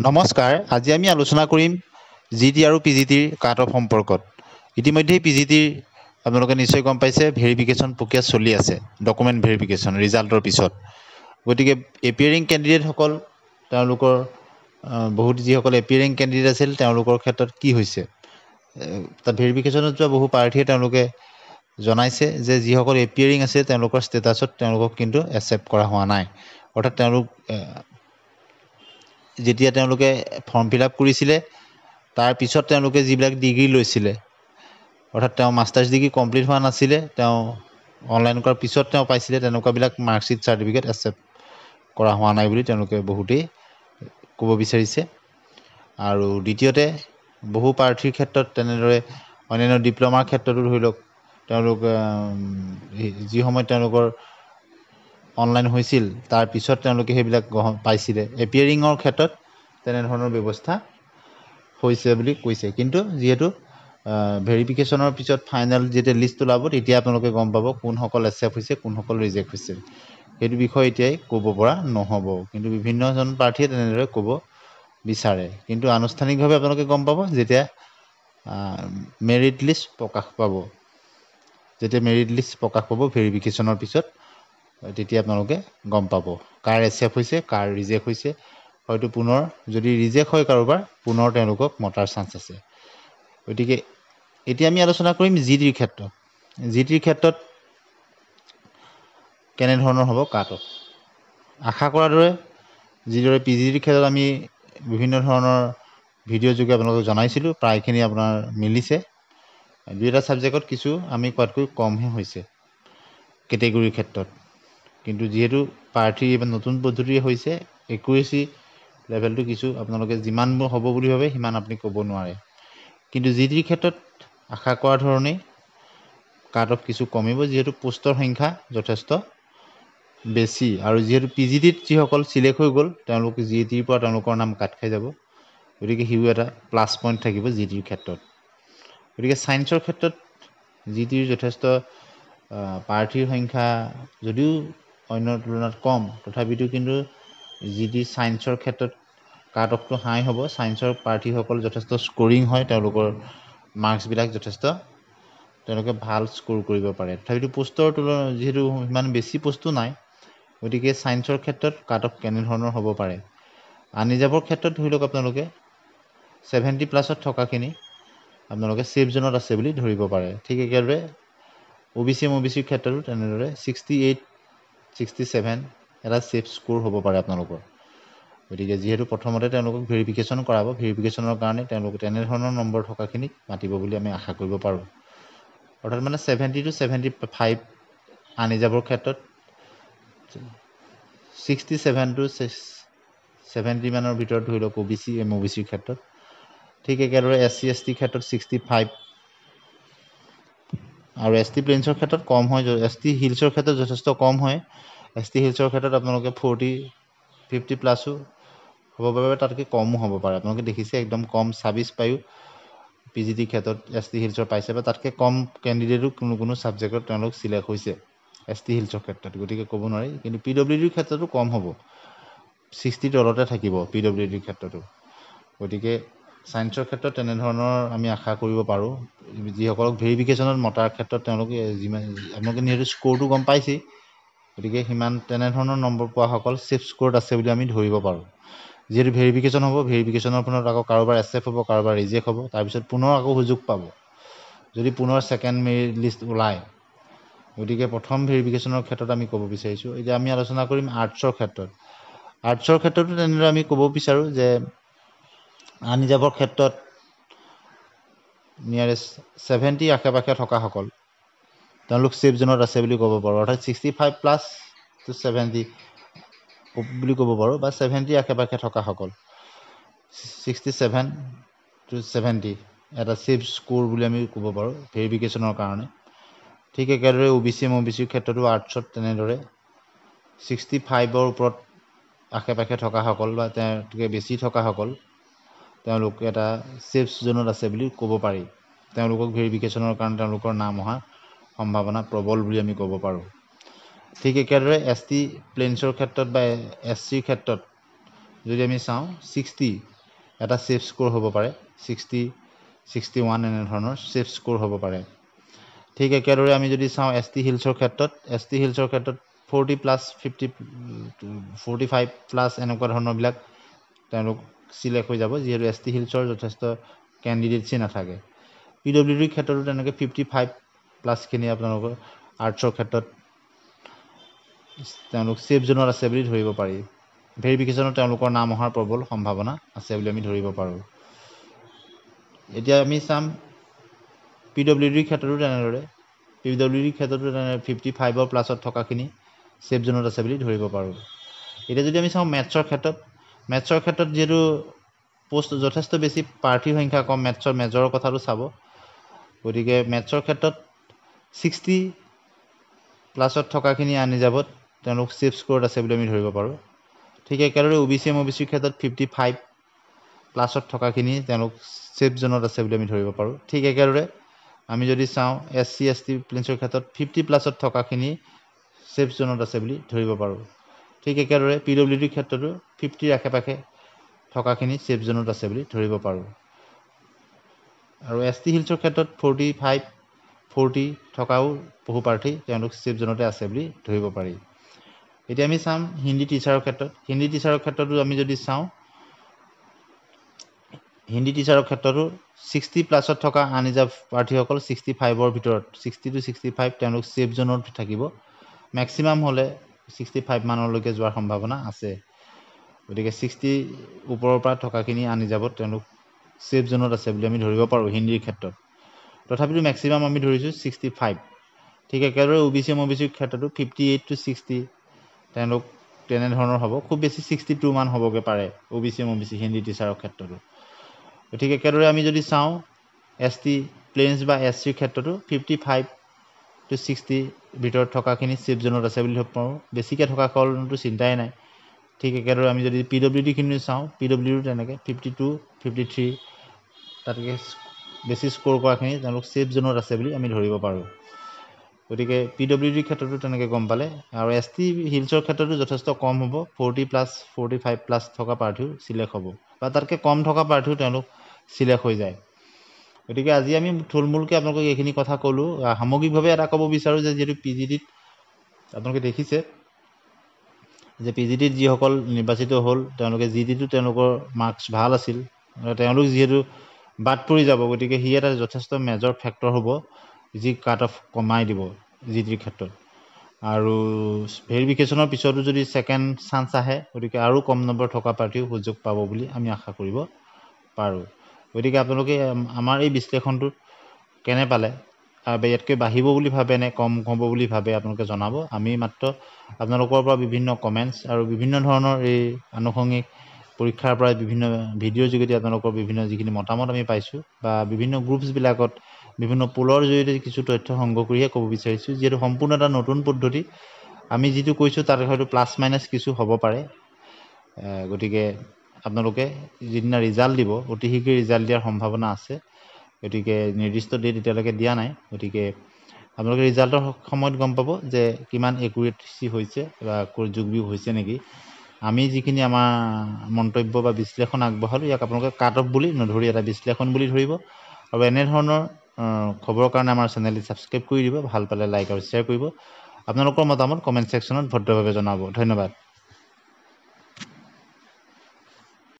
নমস্কাৰ, আজি আমি আলোচনা কৰিম জিটি আৰু পিজিটিৰ কাট অফ সম্পৰ্কত। ইতিমধ্যেই পিজিটিৰ আপোনালোকে নিশ্চয় গম পাইছে ভেৰিফিকেশ্যন প্ৰক্ৰিয়া চলি আছে, ডকুমেণ্ট ভেৰিফিকেশ্যন ৰিজাল্টৰ পিছত। গতিকে এপিয়াৰিং কেণ্ডিডেটসকল তেওঁলোকৰ বহুত যিসকল এপিয়াৰিং কেণ্ডিডেট আছিল তেওঁলোকৰ ক্ষেত্ৰত কি হৈছে, তাত ভেৰিফিকেশ্যনত যোৱা বহু প্ৰাৰ্থীয়ে তেওঁলোকে জনাইছে যে যিসকল এপিয়াৰিং আছে তেওঁলোকৰ ষ্টেটাছত তেওঁলোকক কিন্তু একচেপ্ট কৰা হোৱা নাই। অৰ্থাৎ তেওঁলোক যেতিয়া তেওঁলোকে ফৰ্ম ফিল আপ কৰিছিলে তাৰ পিছত তেওঁলোকে যিবিলাক ডিগ্ৰী লৈছিলে, অৰ্থাৎ তেওঁ মাষ্টাৰ্ছ ডিগ্ৰী কমপ্লিট হোৱা নাছিলে, তেওঁ অনলাইন কৰাৰ পিছত তেওঁ পাইছিলে, তেনেকুৱাবিলাক মাৰ্কশ্বিট চাৰ্টিফিকেট একচেপ্ট কৰা হোৱা নাই বুলি তেওঁলোকে বহুতেই ক'ব বিচাৰিছে। আৰু দ্বিতীয়তে বহু প্ৰাৰ্থীৰ ক্ষেত্ৰত তেনেদৰে অন্যান্য ডিপ্ল'মাৰ ক্ষেত্ৰতো ধৰি লওক তেওঁলোক যি সময়ত তেওঁলোকৰ অনলাইন হৈছিল তাৰ পিছত তেওঁলোকে সেইবিলাক পাইছিলে। এপিয়াৰিঙৰ ক্ষেত্ৰত তেনেধৰণৰ ব্যৱস্থা হৈছে বুলি কৈছে, কিন্তু যিহেতু ভেৰিফিকেশ্যনৰ পিছত ফাইনেল যেতিয়া লিষ্ট ওলাব তেতিয়া আপোনালোকে গম পাব কোনসকল একচেপ্ট হৈছে, কোনসকল ৰিজেক্ট হৈছে। সেইটো বিষয়ে এতিয়াই ক'ব পৰা নহ'ব, কিন্তু বিভিন্নজন প্ৰাৰ্থীয়ে তেনেদৰে ক'ব বিচাৰে। কিন্তু আনুষ্ঠানিকভাৱে আপোনালোকে গম পাব যেতিয়া মেৰিট লিষ্ট প্ৰকাশ পাব। যেতিয়া মেৰিট লিষ্ট প্ৰকাশ পাব ভেৰিফিকেশ্যনৰ পিছত, তেতিয়া আপোনালোকে গম পাব কাৰ একচেপ্ট হৈছে, কাৰ ৰিজেক্ট হৈছে। হয়তো পুনৰ যদি ৰিজেক্ট হয় কাৰোবাৰ, পুনৰ তেওঁলোকক মতাৰ চান্স আছে। গতিকে এতিয়া আমি আলোচনা কৰিম জিটিৰ ক্ষেত্ৰত। জিটিৰ ক্ষেত্ৰত কেনেধৰণৰ হ'ব কাট অফ। আশা কৰাৰ দৰে যিদৰে পিজিটিৰ ক্ষেত্ৰত আমি বিভিন্ন ধৰণৰ ভিডিঅ' যোগে আপোনালোকক জনাইছিলোঁ, প্ৰায়খিনি আপোনাৰ মিলিছে। দুই এটা ছাবজেক্টত কিছু আমি কোৱাতকৈ কমহে হৈছে কেটেগৰীৰ ক্ষেত্ৰত। কিন্তু যিহেতু প্ৰাৰ্থী নতুন পদ্ধতি হৈছে, একুৰেচি লেভেলটো কিছু আপোনালোকে যিমান হ'ব বুলি ভাবে সিমান আপুনি ক'ব নোৱাৰে। কিন্তু জিটিৰ ক্ষেত্ৰত আশা কৰাৰ ধৰণেই কাট অফ কিছু কমিব, যিহেতু পোষ্টৰ সংখ্যা যথেষ্ট বেছি। আৰু যিহেতু পিজিটিত যিসকল চিলেক্ট হৈ গ'ল তেওঁলোক জিটিৰ পৰা তেওঁলোকৰ নাম কাট খাই যাব, গতিকে সিও এটা প্লাছ পইণ্ট থাকিব জিটিৰ ক্ষেত্ৰত। গতিকে ছায়েন্সৰ ক্ষেত্ৰত জিটিৰ যথেষ্ট প্ৰাৰ্থীৰ সংখ্যা যদিও অন্য তুলনাত কম, তথাপিতো কিন্তু জিটি ছায়েন্সৰ ক্ষেত্ৰত কাট অফটো হাই হ'ব। ছায়েন্সৰ প্ৰাৰ্থীসকল যথেষ্ট স্ক'ৰিং হয়, তেওঁলোকৰ মাৰ্কছবিলাক যথেষ্ট তেওঁলোকে ভাল স্ক'ৰ কৰিব পাৰে। তথাপিতো পোষ্টৰ তুলনাত যিহেতু ইমান বেছি পোষ্টো নাই, গতিকে ছায়েন্সৰ ক্ষেত্ৰত কাট অফ কেনেধৰণৰ হ'ব পাৰে। আনৰিজাৰ্ভৰ ক্ষেত্ৰত ধৰি লওক আপোনালোকে 70+ থকাখিনি আপোনালোকে ছেফ জোনত আছে বুলি ধৰিব পাৰে। ঠিক একেদৰে OBC MOBCৰ ক্ষেত্ৰতো তেনেদৰে 68, 67 এটা ছেফ স্ক'ৰ হ'ব পাৰে আপোনালোকৰ। গতিকে যিহেতু প্ৰথমতে তেওঁলোকক ভেৰিফিকেশ্যন কৰাব, ভেৰিফিকেশ্যনৰ কাৰণে তেওঁলোকে তেনেধৰণৰ নম্বৰ থকাখিনিক মাতিব বুলি আমি আশা কৰিব পাৰোঁ। অৰ্থাৎ মানে 70 to 75 আনৰিজাৰ্ভৰ ক্ষেত্ৰত, 67 to 70 মানৰ ভিতৰত ধৰি লওক OBC MOBCৰ ক্ষেত্ৰত। ঠিক একেদৰে SC ST ক্ষেত্ৰত 65 আৰু ST প্লেইনছৰ ক্ষেত্ৰত কম হয়, ST হিলছৰ ক্ষেত্ৰত যথেষ্ট কম হয়। ST হিলছৰ ক্ষেত্ৰত আপোনালোকে 40, 50+ হ'ব পাৰে, তাতকৈ কমো হ'ব পাৰে। আপোনালোকে দেখিছে একদম কম 26 পায়ো পিজিটিৰ ক্ষেত্ৰত ST হিলছৰ পাইছে, বা তাতকৈ কম কেণ্ডিডেটো কোনো ছাবজেক্টত তেওঁলোক চিলেক্ট হৈছে ST হিলছৰ ক্ষেত্ৰত। গতিকে ক'ব নোৱাৰি, কিন্তু PWDৰ ক্ষেত্ৰতো কম হ'ব, 60 তলতে থাকিব PWDৰ ক্ষেত্ৰতো। গতিকে ছায়েন্সৰ ক্ষেত্ৰত তেনেধৰণৰ আমি আশা কৰিব পাৰোঁ। যিসকলক ভেৰিফিকেশ্যনত মতাৰ ক্ষেত্ৰত তেওঁলোকে আপোনালোকে যিহেতু স্ক'ৰটো গম পাইছেই, গতিকে সিমান তেনেধৰণৰ নম্বৰ পোৱাসকল ছেফ স্ক'ৰত আছে বুলি আমি ধৰিব পাৰোঁ। যিহেতু ভেৰিফিকেশ্যন হ'ব, ভেৰিফিকেশ্যনৰ ফলত আকৌ কাৰোবাৰ একচেপ্ট হ'ব, কাৰোবাৰ ৰিজেক্ট হ'ব, তাৰপিছত পুনৰ আকৌ সুযোগ পাব যদি পুনৰ ছেকেণ্ড মেৰিট লিষ্ট ওলায়। গতিকে প্ৰথম ভেৰিফিকেশ্যনৰ ক্ষেত্ৰত আমি ক'ব বিচাৰিছোঁ। এতিয়া আমি আলোচনা কৰিম আৰ্টছৰ ক্ষেত্ৰত। আৰ্টছৰ ক্ষেত্ৰতো তেনেদৰে আমি ক'ব বিচাৰোঁ যে আনৰিজাৰ্ভৰ ক্ষেত্ৰত নিয়াৰেষ্ট 70 আশে-পাশে থকাসকল তেওঁলোক ছেফ জোনত আছে বুলি ক'ব পাৰোঁ। অৰ্থাৎ 65+ to 70 বুলি ক'ব পাৰোঁ, বা 70 আশে-পাশে থকাসকল 67 to 70 এটা ছেফ স্ক'ৰ বুলি আমি ক'ব পাৰোঁ ভেৰিফিকেশ্যনৰ কাৰণে। ঠিক একেদৰে OBC MOBCৰ ক্ষেত্ৰতো আৰ্টছত তেনেদৰে 65ৰ ওপৰত আশে-পাশে থকাসকল বা তেওঁতকৈ বেছি থকাসকল তেওঁলোক এটা ছেফ জোনত আছে বুলি ক'ব পাৰি। তেওঁলোকক ভেৰিফিকেশ্যনৰ কাৰণে তেওঁলোকৰ নাম অহা সম্ভাৱনা প্ৰবল বুলি আমি ক'ব পাৰোঁ। ঠিক একেদৰে ST প্লেইনছৰ ক্ষেত্ৰত বা SCৰ ক্ষেত্ৰত যদি আমি চাওঁ 60 এটা ছেফ স্ক'ৰ হ'ব পাৰে, 60, 61 এনেধৰণৰ ছেফ স্ক'ৰ হ'ব পাৰে। ঠিক একেদৰে আমি যদি চাওঁ ST হিলছৰ ক্ষেত্ৰত 40+, 50, 45+ এনেকুৱা ধৰণৰবিলাক তেওঁলোক চিলেক্ট হৈ যাব, যিহেতু ST হিলছৰ যথেষ্ট কেণ্ডিডেটছি নাথাকে। PWDৰ ক্ষেত্ৰতো তেনেকৈ 55+খিনি আপোনালোকৰ আৰ্টছৰ ক্ষেত্ৰত তেওঁলোক ছেফ জোনত আছে বুলি ধৰিব পাৰি। ভেৰিফিকেশ্যনত তেওঁলোকৰ নাম অহাৰ প্ৰবল সম্ভাৱনা আছে বুলি আমি ধৰিব পাৰোঁ। এতিয়া আমি চাম PWDৰ ক্ষেত্ৰতো তেনেদৰে 55+ত থকাখিনি ছেফ জোনত আছে বুলি ধৰিব পাৰোঁ। এতিয়া যদি আমি চাওঁ মেথছৰ ক্ষেত্ৰত যিহেতু পোষ্ট যথেষ্ট বেছি প্ৰাৰ্থীৰ সংখ্যা কম, মেজৰৰ কথাটো চাব, গতিকে মেথছৰ ক্ষেত্ৰত 60+ থকাখিনি আনি যাবত তেওঁলোক ছেফ স্ক'ৰত আছে বুলি আমি ধৰিব পাৰোঁ। ঠিক একেদৰে OBC MOBCৰ ক্ষেত্ৰত 55+ থকাখিনি তেওঁলোক ছেফ জোনত আছে বুলি আমি ধৰিব পাৰোঁ। ঠিক একেদৰে আমি যদি চাওঁ SC ST প্লেনছৰ ক্ষেত্ৰত 50+ থকাখিনি ছেফ জোনত আছে বুলি ধৰিব পাৰোঁ। ঠিক একেদৰে PWDৰ ক্ষেত্ৰতো 50ৰ আশে-পাশে থকাখিনি ছেফ জোনত আছে বুলি ধৰিব পাৰোঁ। আৰু ST হিলছৰ ক্ষেত্ৰত 45, 40 থকাও বহু প্ৰাৰ্থী তেওঁলোক ছেফ জোনতে আছে বুলি ধৰিব পাৰি। এতিয়া আমি চাম হিন্দী টিচাৰৰ ক্ষেত্ৰতো আমি যদি চাওঁ হিন্দী টিচাৰৰ ক্ষেত্ৰতো 60+ থকা আনৰিজাৰ্ভ প্ৰাৰ্থীসকল 65ৰ ভিতৰত 60 to 65 তেওঁলোক ছেফ জোনত থাকিব। মেক্সিমাম হ'লে 65 মানলৈকে যোৱাৰ সম্ভাৱনা আছে। গতিকে 60 ওপৰৰ পৰা থকাখিনি আনৰিজাৰ্ভত তেওঁলোক ছেফ জোনত আছে বুলি আমি ধৰিব পাৰোঁ হিন্দীৰ ক্ষেত্ৰত। তথাপিতো মেক্সিমাম আমি ধৰিছোঁ 65। ঠিক একেদৰে OBC MOBCৰ ক্ষেত্ৰতো 58 to 60 তেওঁলোক তেনেধৰণৰ হ'ব, খুব বেছি 62 মান হ'বগৈ পাৰে OBC MOBC হিন্দী টিচাৰৰ ক্ষেত্ৰতো। ঠিক একেদৰে আমি যদি চাওঁ ST প্লেনছ বা SCৰ ক্ষেত্ৰতো 55 to 60 ভিতৰত থকাখিনি ছেফ জোনত আছে বুলি ধৰিব পাৰোঁ। বেছিকৈ থকাসকলতো চিন্তাই নাই। ঠিক একেদৰে আমি যদি PWDখিনি চাওঁ, PWDও তেনেকৈ 52, 53 তাতকৈ বেছি স্ক'ৰ কৰাখিনি তেওঁলোক ছেফ জোনত আছে বুলি আমি ধৰিব পাৰোঁ। গতিকে PWDৰ ক্ষেত্ৰতো তেনেকৈ গম পালে। আৰু ST হিলছৰ ক্ষেত্ৰতো যথেষ্ট কম হ'ব, 40+, 45+ থকা প্ৰাৰ্থীও চিলেক্ট হ'ব, বা তাতকৈ কম থকা প্ৰাৰ্থীও তেওঁলোক চিলেক্ট হৈ যায়। গতিকে আজি আমি থুলমূলকৈ আপোনালোকক এইখিনি কথা ক'লোঁ। সামগ্ৰিকভাৱে এটা ক'ব বিচাৰোঁ যে যিহেতু PGDত আপোনালোকে দেখিছে যে PGDত যিসকল নিৰ্বাচিত হ'ল তেওঁলোকে GDতো তেওঁলোকৰ মাৰ্কছ ভাল আছিল, তেওঁলোক যিহেতু বাদ পৰি যাব, গতিকে সি এটা যথেষ্ট মেজৰ ফেক্টৰ হ'ব যি কাট অফ কমাই দিব GDৰ ক্ষেত্ৰত। আৰু ভেৰিফিকেশ্যনৰ পিছতো যদি ছেকেণ্ড চান্স আহে, গতিকে আৰু কম নম্বৰ থকা প্ৰাৰ্থীও সুযোগ পাব বুলি আমি আশা কৰিব পাৰোঁ। গতিকে আপোনালোকে আমাৰ এই বিশ্লেষণটোত কেনে পালে, ইয়াতকৈ বাঢ়িব বুলি ভাবে নে কম হ'ব বুলি ভাবে আপোনালোকে জনাব। আমি মাত্ৰ আপোনালোকৰ পৰা বিভিন্ন কমেণ্টছ আৰু বিভিন্ন ধৰণৰ এই আনুষংগিক পৰীক্ষাৰ পৰা বিভিন্ন ভিডিঅ'ৰ যোগেদি আপোনালোকৰ বিভিন্ন যিখিনি মতামত আমি পাইছোঁ, বা বিভিন্ন গ্ৰুপছবিলাকত বিভিন্ন পোলৰ জৰিয়তে কিছু তথ্য সংগ্ৰহ কৰিহে ক'ব বিচাৰিছোঁ। যিহেতু সম্পূৰ্ণ এটা নতুন পদ্ধতি, আমি যিটো কৈছোঁ তাত হয়তো প্লাছ মাইনাছ কিছু হ'ব পাৰে। গতিকে আপোনালোকে যিদিনা ৰিজাল্ট দিব, অতি শীঘ্ৰেই ৰিজাল্ট দিয়াৰ সম্ভাৱনা আছে। গতিকে নিৰ্দিষ্ট ডেট এতিয়ালৈকে দিয়া নাই। গতিকে আপোনালোকে ৰিজাল্টৰ সময়ত গম পাব যে কিমান একুৰেচি হৈছে বা যোগ বিয়োগ হৈছে নেকি। আমি যিখিনি আমাৰ মন্তব্য বা বিশ্লেষণ আগবঢ়ালোঁ, ইয়াক আপোনালোকে কাট অফ বুলি নধৰি এটা বিশ্লেষণ বুলি ধৰিব। আৰু এনেধৰণৰ খবৰৰ কাৰণে আমাৰ চেনেলটি ছাবস্ক্ৰাইব কৰি দিব। ভাল পালে লাইক আৰু শ্বেয়াৰ কৰিব। আপোনালোকৰ মতামত কমেণ্ট ছেকশ্যনত ভদ্ৰভাৱে জনাব। ধন্যবাদ।